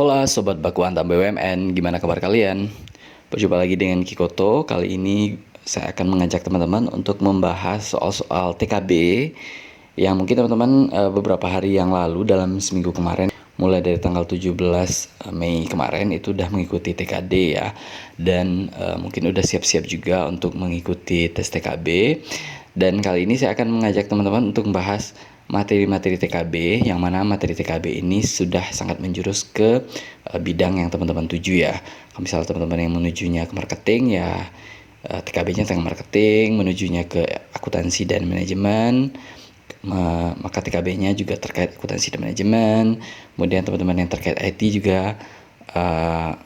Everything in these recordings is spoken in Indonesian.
Hola Sobat Baku Antam BUMN, gimana kabar kalian? Berjumpa lagi dengan Kikoto. Kali ini saya akan mengajak teman-teman untuk membahas soal-soal TKB yang mungkin teman-teman beberapa hari yang lalu dalam seminggu kemarin, mulai dari tanggal 17 Mei kemarin itu udah mengikuti TKD ya. Dan mungkin udah siap-siap juga untuk mengikuti tes TKB. Dan kali ini saya akan mengajak teman-teman untuk membahas materi-materi TKB, yang mana materi TKB ini sudah sangat menjurus ke bidang yang teman-teman tuju ya. Kalau misalnya teman-teman yang menujunya ke marketing ya, TKB-nya tentang marketing, menujunya ke akuntansi dan manajemen, maka TKB-nya juga terkait akuntansi dan manajemen. Kemudian teman-teman yang terkait IT juga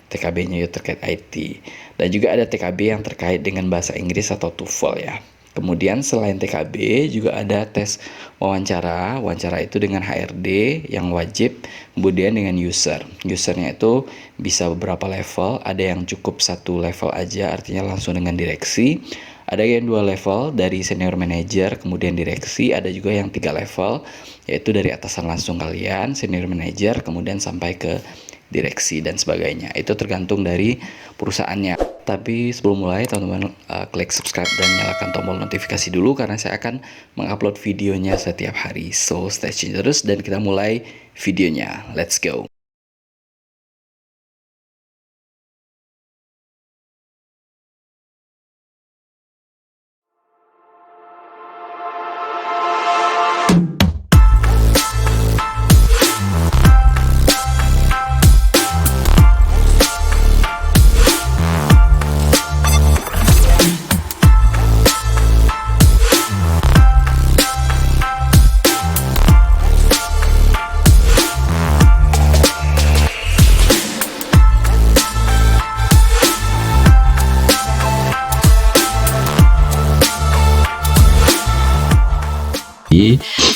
TKB-nya juga terkait IT. Dan juga ada TKB yang terkait dengan bahasa Inggris atau TOEFL ya. Kemudian selain TKB juga ada tes wawancara itu dengan HRD yang wajib, kemudian dengan usernya itu bisa beberapa level, ada yang cukup satu level aja artinya langsung dengan direksi, ada yang 2 level dari senior manager kemudian direksi, ada juga yang 3 level yaitu dari atasan langsung kalian, senior manager kemudian sampai ke direksi dan sebagainya. Itu tergantung dari perusahaannya. Tapi sebelum mulai teman-teman klik subscribe dan nyalakan tombol notifikasi dulu karena saya akan mengupload videonya setiap hari. So stay tune terus dan kita mulai videonya. Let's go.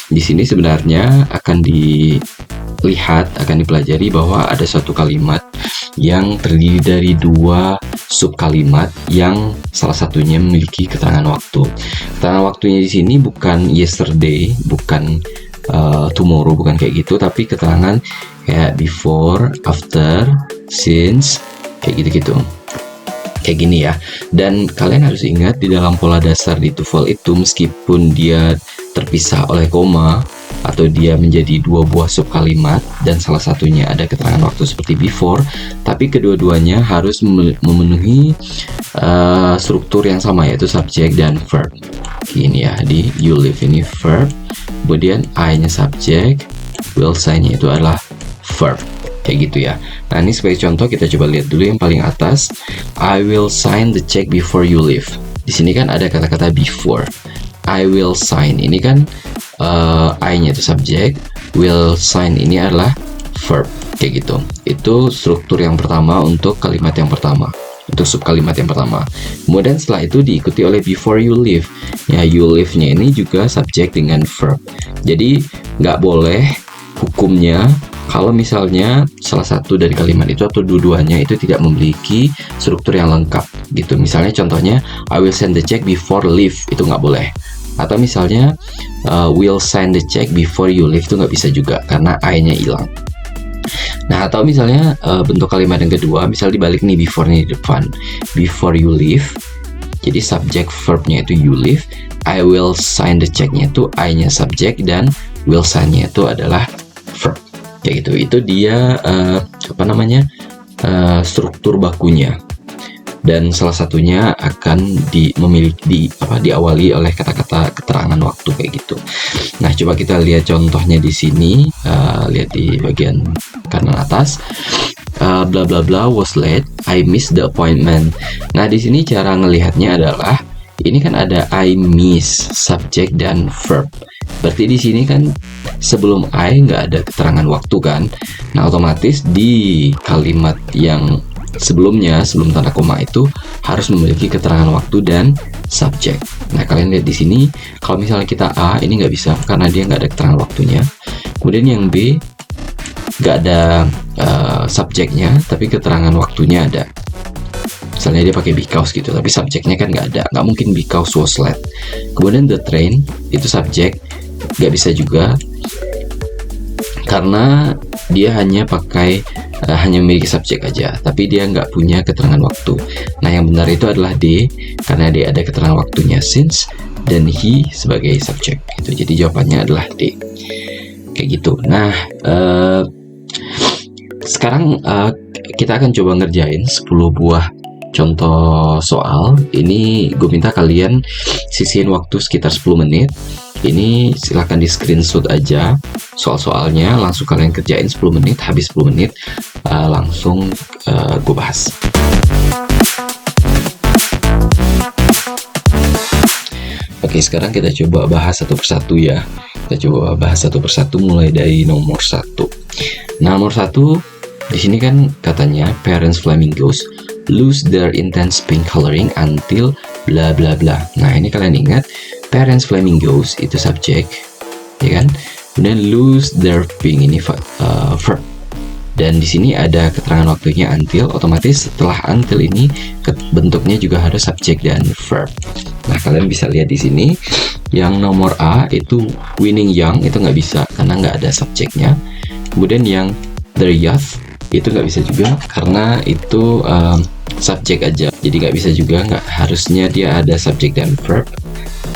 Di sini sebenarnya akan dipelajari bahwa ada suatu kalimat yang terdiri dari 2 sub kalimat yang salah satunya memiliki keterangan waktu. Keterangan waktunya di sini bukan yesterday, bukan tomorrow, bukan kayak gitu, tapi keterangan kayak before, after, since, kayak gitu-gitu. Kayak gini ya. Dan kalian harus ingat di dalam pola dasar di TOEFL itu meskipun dia terpisah oleh koma atau dia menjadi 2 buah sub kalimat dan salah satunya ada keterangan waktu seperti before, tapi kedua-duanya harus memenuhi struktur yang sama yaitu subject dan verb. Gini ya, di you live ini verb, kemudian I-nya subject, will sign-nya itu adalah verb. Kayak gitu ya. Nah, ini sebagai contoh kita coba lihat dulu yang paling atas. I will sign the check before you leave. Di sini kan ada kata-kata before. I will sign. Ini kan I-nya itu subject, will sign ini adalah verb. Kayak gitu. Itu struktur yang pertama untuk kalimat yang pertama. Untuk sub kalimat yang pertama. Kemudian setelah itu diikuti oleh before you leave. Ya, you leave-nya ini juga subject dengan verb. Jadi nggak boleh hukumnya kalau misalnya salah satu dari kalimat itu atau dua-duanya itu tidak memiliki struktur yang lengkap gitu. Misalnya contohnya I will send the check before leave, itu nggak boleh. Atau misalnya will sign the check before you leave, itu nggak bisa juga karena I-nya hilang. Nah, atau misalnya bentuk kalimat yang kedua, misal dibalik nih before-nya di depan, before you leave, jadi subject verb-nya itu you leave, I will sign the check-nya itu I-nya subject dan will sign-nya itu adalah verb. Kayak gitu. Itu dia struktur bakunya. Dan salah satunya akan diawali oleh kata-kata keterangan waktu kayak gitu. Nah, coba kita lihat contohnya di sini. Lihat di bagian kanan atas. Bla bla bla was late, I missed the appointment. Nah, di sini cara ngelihatnya adalah ini kan ada I miss, subject dan verb. Berarti di sini kan sebelum I nggak ada keterangan waktu kan. Nah, otomatis di kalimat yang sebelumnya, sebelum tanda koma itu harus memiliki keterangan waktu dan subject. Nah, kalian lihat di sini, kalau misalnya kita A, ini nggak bisa karena dia nggak ada keterangan waktunya. Kemudian yang B nggak ada subjeknya, tapi keterangan waktunya ada. Misalnya dia pakai because gitu, tapi subjeknya kan nggak ada, nggak mungkin because was late. Kemudian the train itu subjek, nggak bisa juga karena dia hanya pakai hanya memiliki subjek aja, tapi dia nggak punya keterangan waktu. Nah, yang benar itu adalah D, karena dia ada keterangan waktunya since dan he sebagai subjek. Itu jadi jawabannya adalah D. Kayak gitu. Nah, sekarang kita akan coba ngerjain 10 buah contoh soal. Ini gue minta kalian sisihin waktu sekitar 10 menit. Ini silahkan di screenshot aja soal-soalnya, langsung kalian kerjain 10 menit. Habis 10 menit langsung gue bahas. Oke, sekarang kita coba bahas satu persatu ya. Kita coba bahas satu persatu mulai dari nomor 1. Nah, nomor 1 di sini kan katanya parents flamingos lose their intense pink coloring until bla bla bla. Nah, ini kalian ingat parents flamingos itu subjek, ya kan? Kemudian lose their pink ini verb. Dan di sini ada keterangan waktunya until, otomatis setelah until ini bentuknya juga harus subjek dan verb. Nah, kalian bisa lihat di sini yang nomor A itu winning young itu nggak bisa karena nggak ada subjeknya. Kemudian yang their youth itu nggak bisa juga karena itu subjek aja, jadi nggak bisa juga, nggak harusnya dia ada subjek dan verb.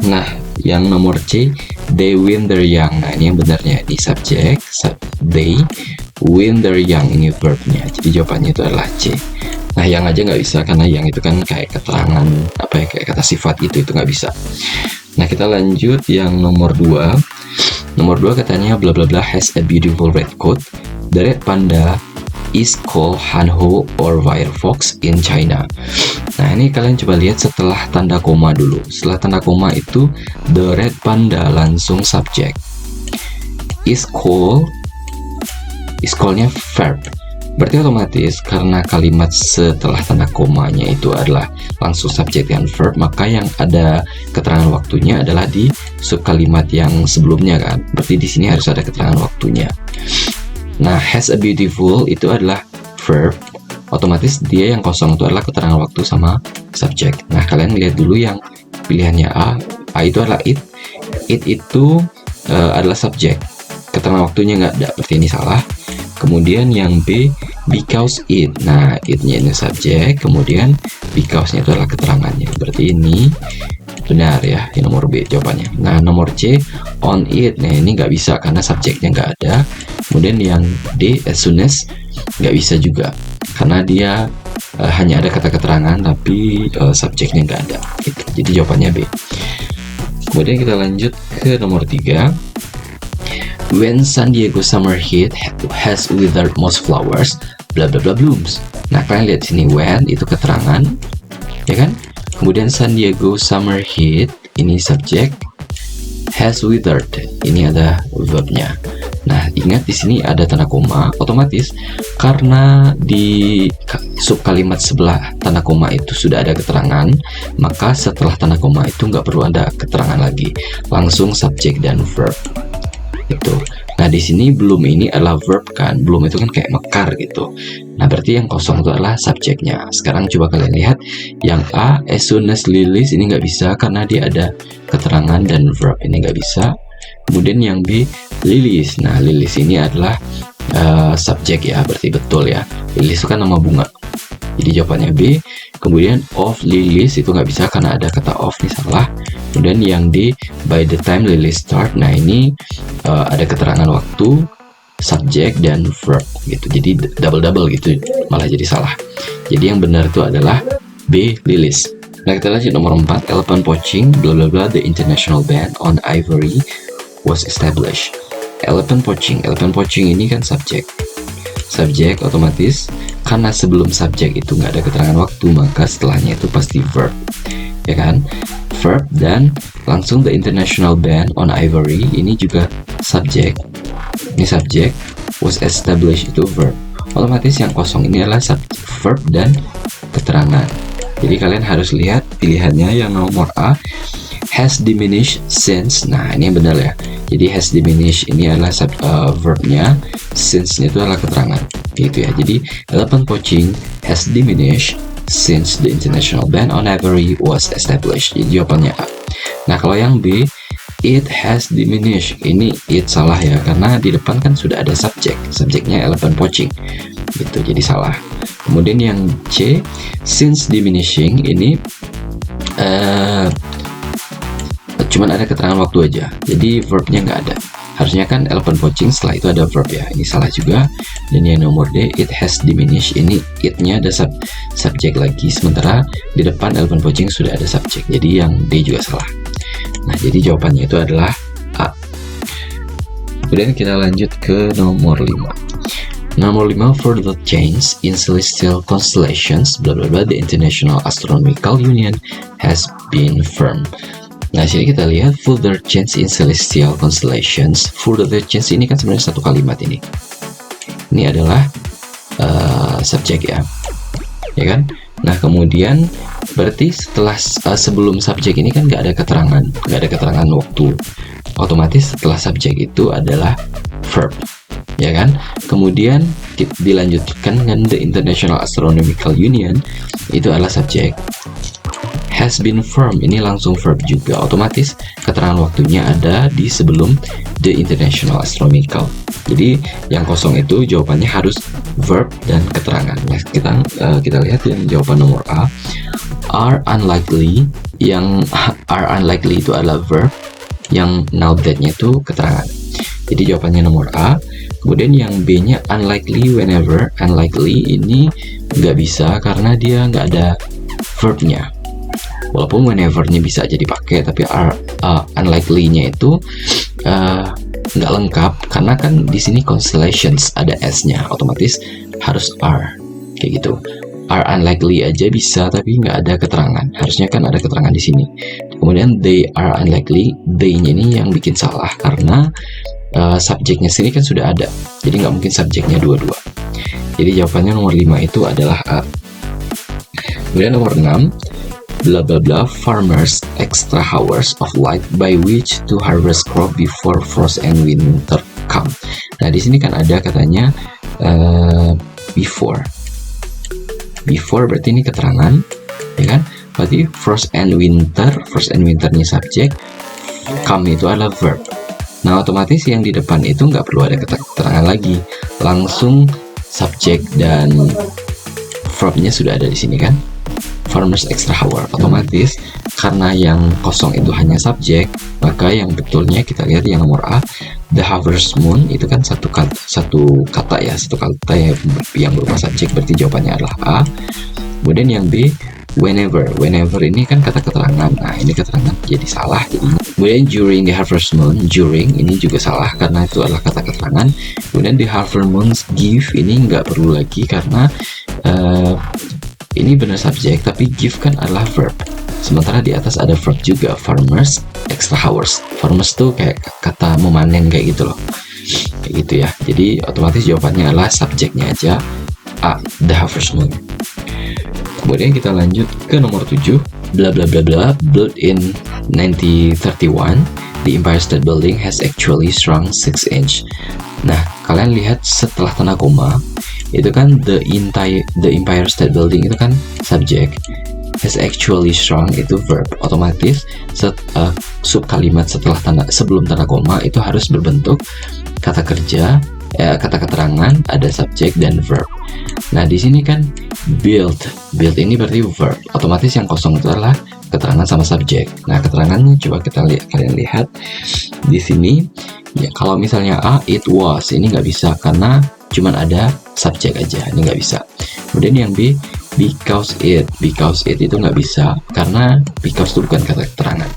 Nah, yang nomor C they win their young. Nah, ini yang benarnya di subjek, they win their young ini verbnya, jadi jawabannya itu adalah C. Nah, yang aja nggak bisa karena yang itu kan kayak keterangan apa ya, kayak kata sifat itu nggak bisa. Nah, kita lanjut yang nomor 2. Nomor 2 katanya bla bla bla has a beautiful red coat. The red panda is called Hanho or Firefox in China. Nah, ini kalian coba lihat setelah tanda koma dulu. Setelah tanda koma itu the red panda langsung subjek. Is call-nya verb. Berarti otomatis karena kalimat setelah tanda komanya itu adalah langsung subjek dan verb, maka yang ada keterangan waktunya adalah di subkalimat yang sebelumnya kan. Berarti di sini harus ada keterangan waktunya. Nah, has a beautiful itu adalah verb, otomatis dia yang kosong itu adalah keterangan waktu sama subjek. Nah, kalian lihat dulu yang pilihannya A itu adalah it itu adalah subjek, keterangan waktunya nggak ada, berarti ini salah. Kemudian yang B because it, nah it-nya ini subjek, kemudian because-nya itu adalah keterangannya, berarti ini benar ya, ini nomor B jawabannya. Nah, nomor C on it, nah ini nggak bisa karena subjeknya nggak ada. Kemudian yang D as soon as nggak bisa juga karena dia hanya ada kata keterangan tapi subjeknya nggak ada gitu. Jadi jawabannya B. Kemudian kita lanjut ke nomor 3. When San Diego summer heat has withered most flowers, bla bla bla blooms. Nah, kalian lihat sini when itu keterangan, ya kan? Kemudian San Diego summer heat ini subjek, has withered ini ada verbnya. Nah, ingat di sini ada tanda koma, otomatis karena di subkalimat sebelah tanda koma itu sudah ada keterangan, maka setelah tanda koma itu nggak perlu ada keterangan lagi, langsung subjek dan verb. Itu. Nah, di sini belum ini adalah verb kan, belum itu kan kayak mekar gitu. Nah, berarti yang kosong itu adalah subjeknya. Sekarang coba kalian lihat yang A as soon as Lilis ini nggak bisa karena dia ada keterangan dan verb, ini nggak bisa. Kemudian yang B Lilis, nah Lilis ini adalah subjek ya, berarti betul ya, Lilis itu kan nama bunga, jadi jawabannya B. Kemudian of Lilis itu nggak bisa karena ada kata of, ini salah. Kemudian yang D by the time Lilis start, nah ini ada keterangan waktu, subjek dan verb gitu, jadi double gitu, malah jadi salah. Jadi yang benar itu adalah B Lilis. Nah, kita lanjut nomor 4. Elephant poaching bla bla bla, the international ban on ivory was established. Elephant poaching ini kan subjek, otomatis karena sebelum subjek itu nggak ada keterangan waktu, maka setelahnya itu pasti verb, ya kan? Verb dan langsung the international ban on ivory ini juga subjek, ini subjek, was established itu verb, otomatis yang kosong ini adalah verb dan keterangan. Jadi kalian harus lihat pilihannya yang nomor A has diminished since. Nah, ini yang benar ya. Jadi has diminished ini adalah verbnya, since-nya itu adalah keterangan gitu ya. Jadi elephant poaching has diminished since the international ban on ivory was established. Jadi jawabannya A. Nah, kalau yang B It has diminished. Ini it salah ya, karena di depan kan sudah ada subjek. Subjeknya elephant poaching. Gitu, jadi salah. Kemudian yang C, since diminishing, ini cuman ada keterangan waktu aja. Jadi verbnya nggak ada. Harusnya kan elephant poaching setelah itu ada verb ya. Ini salah juga. Dan yang nomor D, it has diminished. Ini it-nya ada subjek lagi. Sementara di depan elephant poaching sudah ada subjek. Jadi yang D juga salah. Nah, jadi jawabannya itu adalah A. Kemudian kita lanjut ke nomor 5. Nomor 5, for the change in celestial constellations, bla bla bla, the International Astronomical Union has been firm. Nah, sini kita lihat further change in celestial constellations. Further change ini kan sebenarnya satu kalimat ini. Ini adalah subjek ya kan? Nah, kemudian berarti setelah sebelum subjek ini kan nggak ada keterangan waktu. Otomatis setelah subjek itu adalah verb, ya kan? Kemudian dilanjutkan dengan the International Astronomical Union, itu adalah subjek. Has been firm, ini langsung verb juga. Otomatis keterangan waktunya ada di sebelum the International Astronomical. Jadi yang kosong itu jawabannya harus verb dan keterangan. Nah, kita lihat yang jawaban nomor A, are unlikely. Yang are unlikely itu adalah verb, yang now that-nya itu keterangan. Jadi jawabannya nomor A. Kemudian yang B-nya unlikely whenever. Unlikely ini nggak bisa karena dia nggak ada verb-nya. Walaupun whenever-nya bisa aja dipakai, tapi unlikely-nya itu nggak lengkap karena kan di sini constellations ada s-nya, otomatis harus are kayak gitu. Are unlikely aja bisa tapi nggak ada keterangan, harusnya kan ada keterangan di sini. Kemudian they are unlikely, they-nya ini yang bikin salah karena subjeknya sini kan sudah ada, jadi nggak mungkin subjeknya dua-dua. Jadi jawabannya nomor 5 itu adalah A. Kemudian nomor 6, bla bla bla, farmers extra hours of light by which to harvest crop before frost and winter come. Nah, di sini kan ada katanya before berarti ini keterangan, ya kan? Berarti frost and winternya subjek, come itu adalah verb. Nah, otomatis yang di depan itu nggak perlu ada keterangan lagi, langsung subjek dan verbnya sudah ada di sini kan? Farmers extra hour. Otomatis karena yang kosong itu hanya subjek, maka yang betulnya kita lihat yang nomor A, the harvest moon, itu kan satu kata yang berupa subjek, berarti jawabannya adalah A. Kemudian yang B, whenever ini kan kata keterangan. Nah, ini keterangan jadi salah jadinya. Kemudian during the harvest moon, during ini juga salah karena itu adalah kata keterangan. Kemudian the harvest moons give, ini nggak perlu lagi karena ini benar subjek, tapi give kan adalah verb. Sementara di atas ada verb juga, farmers extra hours. Farmers tuh kayak kata memanen kayak gitu loh. Kayak gitu ya. Jadi otomatis jawabannya adalah subjeknya aja A, the harvest moon. Kemudian kita lanjut ke nomor 7, bla bla bla bla, built in 1931, the Empire State Building has actually shrunk 6 inch. Nah, kalian lihat setelah tanda koma, itu kan the Empire State Building itu kan subjek, has actually shrunk itu verb. Otomatis sub kalimat sebelum tanda koma itu harus berbentuk kata kerja, kata keterangan, ada subjek dan verb. Nah, di sini kan build ini berarti verb. Otomatis yang kosong itu adalah keterangan sama subjek. Nah, keterangannya coba kalian lihat di sini. Ya, kalau misalnya A, it was, ini nggak bisa karena cuman ada subjek aja, ini nggak bisa. Kemudian yang B, because it itu nggak bisa karena because itu bukan kata keterangan.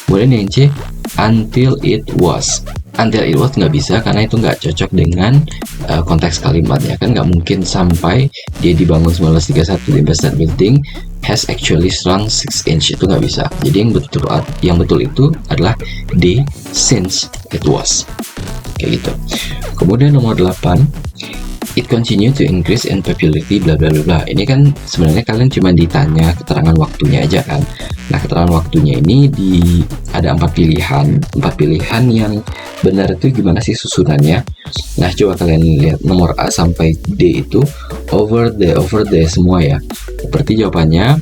Kemudian yang C, until it was nggak bisa karena itu nggak cocok dengan konteks kalimatnya, kan nggak mungkin sampai dia dibangun 1931 di Empire State Building has actually shrunk 6 inch, itu nggak bisa. Jadi yang betul itu adalah D, since it was, kayak gitu. Kemudian nomor 8, it continue to increase in popularity bla bla bla. Ini kan sebenarnya kalian cuma ditanya keterangan waktunya aja kan. Nah, keterangan waktunya ini ada 4 pilihan yang benar itu gimana sih susunannya. Nah, coba kalian lihat nomor A sampai D itu over the semua ya. Berarti jawabannya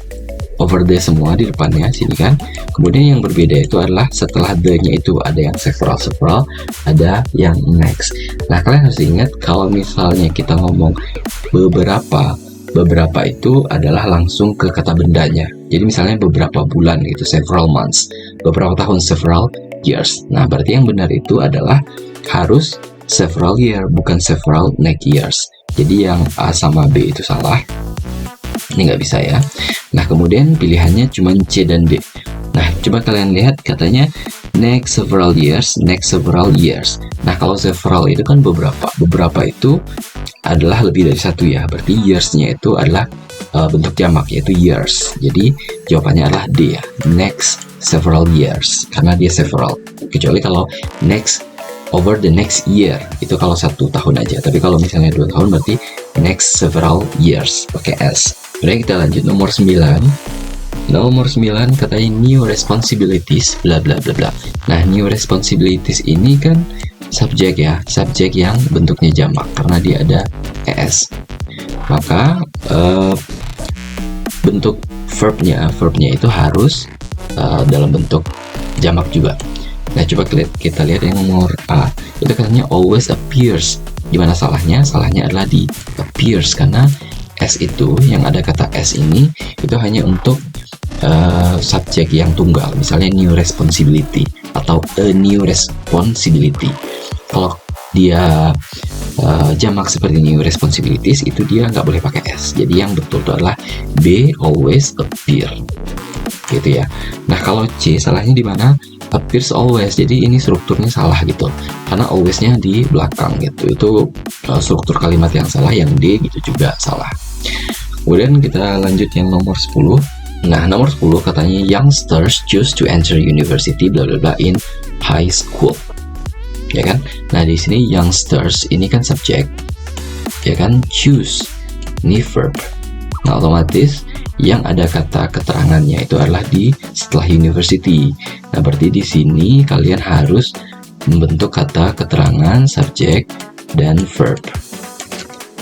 over the semua di depannya sini kan. Kemudian yang berbeda itu adalah setelah the-nya itu ada yang several, ada yang next. Nah, kalian harus ingat kalau misalnya kita ngomong beberapa itu adalah langsung ke kata bendanya. Jadi misalnya beberapa bulan gitu, several months. Beberapa tahun, several years. Nah, berarti yang benar itu adalah harus several year, bukan several next years. Jadi yang A sama B itu salah. Ini nggak bisa ya. Nah, kemudian pilihannya cuma C dan D. Nah, coba kalian lihat katanya next several years, next several years. Nah, kalau several itu kan beberapa. Beberapa itu adalah lebih dari satu ya. Berarti years-nya itu adalah bentuk jamak, yaitu years. Jadi jawabannya adalah D ya. Next several years, karena dia several. Kecuali kalau next over the next year, itu kalau 1 tahun aja. Tapi kalau misalnya 2 tahun berarti next several years, pakai S. Kemudian kita lanjut nomor 9. Nomor 9 katanya new responsibilities bla bla bla bla. Nah, new responsibilities ini kan subjek ya, subjek yang bentuknya jamak karena dia ada ES. Maka bentuk verbnya itu harus dalam bentuk jamak juga. Nah, coba kita lihat yang nomor A. Itu katanya always appears. Gimana salahnya? Salahnya adalah di appears karena S itu, yang ada kata S ini, itu hanya untuk subjek yang tunggal. Misalnya new responsibility atau a new responsibility. Kalau dia jamak seperti new responsibilities, itu dia nggak boleh pakai S. Jadi yang betul itu adalah B, always appear. Gitu ya. Nah, kalau C salahnya di mana? Appears always. Jadi ini strukturnya salah gitu. Karena always-nya di belakang gitu. Itu struktur kalimat yang salah. Yang D gitu juga salah. Kemudian kita lanjut yang nomor 10. Nah, nomor 10 katanya youngsters choose to enter university bla bla bla in high school. Ya kan? Nah, di sini youngsters ini kan subjek. Ya kan? Choose ini verb. Nah, otomatis yang ada kata keterangannya itu adalah di setelah university. Nah, berarti di sini kalian harus membentuk kata keterangan, subjek, dan verb.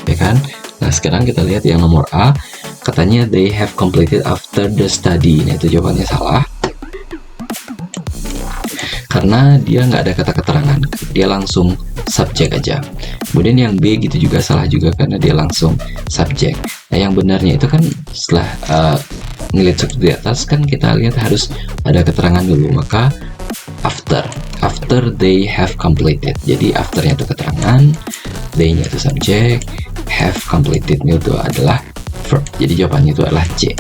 Ya kan? Nah, sekarang kita lihat yang nomor A. Katanya they have completed after the study. Nah, itu jawabannya salah. Karena dia nggak ada kata keterangan. Dia langsung subjek aja. Kemudian yang B gitu juga salah juga karena dia langsung subjek. Nah, yang benarnya itu kan setelah ngelihat struktur di atas kan kita lihat harus ada keterangan dulu. Maka after they have completed. Jadi afternya itu keterangan, they-nya itu subjek, have completed-nya itu adalah verb. Jadi jawabannya itu adalah C.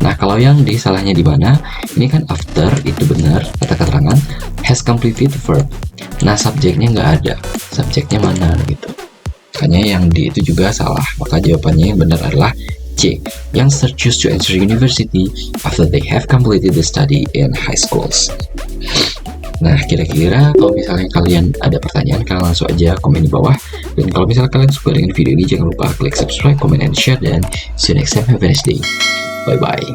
Nah, kalau yang D salahnya di mana? Ini kan after itu benar kata keterangan, has completed verb. Nah, subjeknya nggak ada. Subjeknya mana gitu. Makanya yang D itu juga salah. Maka jawabannya yang benar adalah C. Youngsters choose to enter university after they have completed the study in high schools. Nah, kira-kira kalau misalnya kalian ada pertanyaan, kalian langsung aja komen di bawah. Dan kalau misalnya kalian suka dengan video ini, jangan lupa klik subscribe, comment, and share. Dan see you next time. Have a nice day. Bye-bye.